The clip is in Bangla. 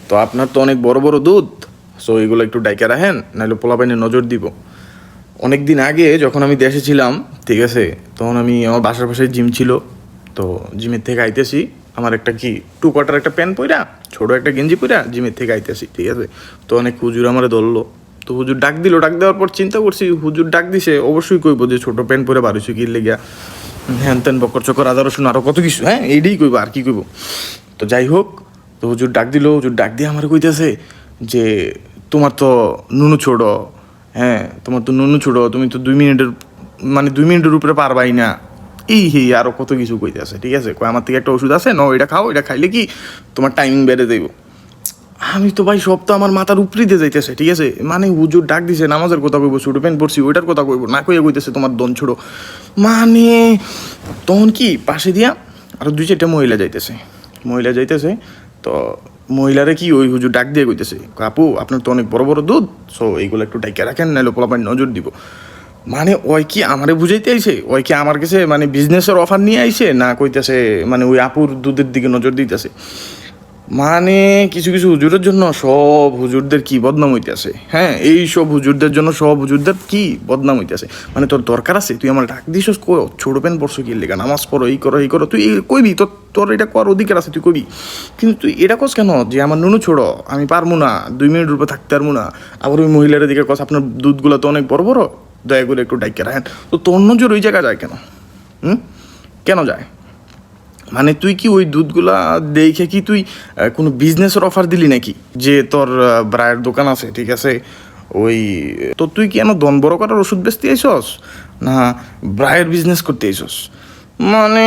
তো আপনার তো অনেক বড় বড় দুধ, সো এগুলো একটু ডাইকা রাখেন, নাহলে পোলাপাইনে নজর দিব। অনেক দিন আগে যখন আমি দেশে ছিলাম, ঠিক আছে, তখন আমি আমার বাসার পাশে জিম ছিল, তো জিমের থেকে আইতেছি, আমার একটা কি 2 কোয়ার্টার একটা প্যান্ট পইরা, ছোটো একটা গেঞ্জি পইরা জিমের থেকে আইতেছি, ঠিক আছে। তো অনেক হুজুর আমারে ধরলো, তো হুজুর ডাক দিল, ডাক দেওয়ার পর চিন্তা করছি হুজুর ডাক দিছে অবশ্যই কইব যে ছোটো প্যান্ট পরে বারোশো কি লেগিয়া হ্যান ত্যান বকর চকর আদা রসুন আরও কত কিছু, হ্যাঁ এইটাই কইব আর কি কইব। তো যাই হোক, তো হুজুর ডাক দিল, হুজুর ডাক দিয়ে আমার কইতেছে যে তোমার তো নুনু ছোড়ো, হ্যাঁ তোমার তো নুনু ছোড়ো, তুমি তো 2 মিনিটের মানে 2 মিনিটের উপরে পারবাই না, এই হে আরও কত কিছু কইতেছে, ঠিক আছে। কয় আমার থেকে একটা ওষুধ আছে, এটা খাও, এটা খাইলে কি তোমার টাইমিং বেড়ে দেবো। আমি তো ভাই সব তো আমার মাথার উপরি দিয়ে যাইতেছে, ঠিক আছে, মানে হুজুর ডাক দিছে নামাজের কথা কইব, ছোটো প্যান্ট পড়ছি ওইটার কথা কইব না, কইয়া কইতেছে তোমার দন ছোড়ো, মানে তখন কি পাশে দিয়া আরো 2-4টা মহিলা যাইতেছে। তো মহিলারে কি ওই হুজুর ডাক দিয়ে কইতেছে, আপু আপনার তো অনেক বড় বড় দুধ, সো এইগুলো একটু ডাইকা রাখেন, নাহলে পোলাপান নজর দিব। মানে ওই কি আমারে বুঝাইতে আইছে, ওই কি আমার কাছে মানে বিজনেসের অফার নিয়ে আইছে, না কইতেছে মানে ওই আপুর দুধের দিকে নজর দিতেছে। মানে কিছু কিছু হুজুরের জন্য সব হুজুরদের কি বদনাম হইতেছে, হ্যাঁ এই সব হুজুরদের জন্য সব হুজুরদের কি বদনাম হইতেছে। মানে তোর দরকার আছে, তুই আমার ডাক দিস ছোটো প্যান্ট পড়ছো কি লেগা, নামাজ পড়ো, এই করো তুই কইবি, তোর এটা করার অধিকার আছে, তুই কইবি। কিন্তু তুই এটা কস কেন যে আমার নুনু ছোড়ো, আমি পারবো না, 2 মিনিট রূপে থাকতে পারবো না। আবার ওই মহিলার দিকে কস আপনার দুধগুলো তো অনেক বড় বড়, দয়া করে একটু ডাইকে রাখেন। তো তোর নজর ওই জায়গা যায় কেন? কেন যায়? মানে তুই কি ওই দুধগুলা দেখে কি তুই কোনো বিজনেসের অফার দিলি নাকি, যে তোর ব্রায়ের দোকান আছে, ঠিক আছে, ওই তো তুই কি দন বড় করার ওষুধ বেচতে আইসস, না ব্রায়ের বিজনেস করতে আইসস? মানে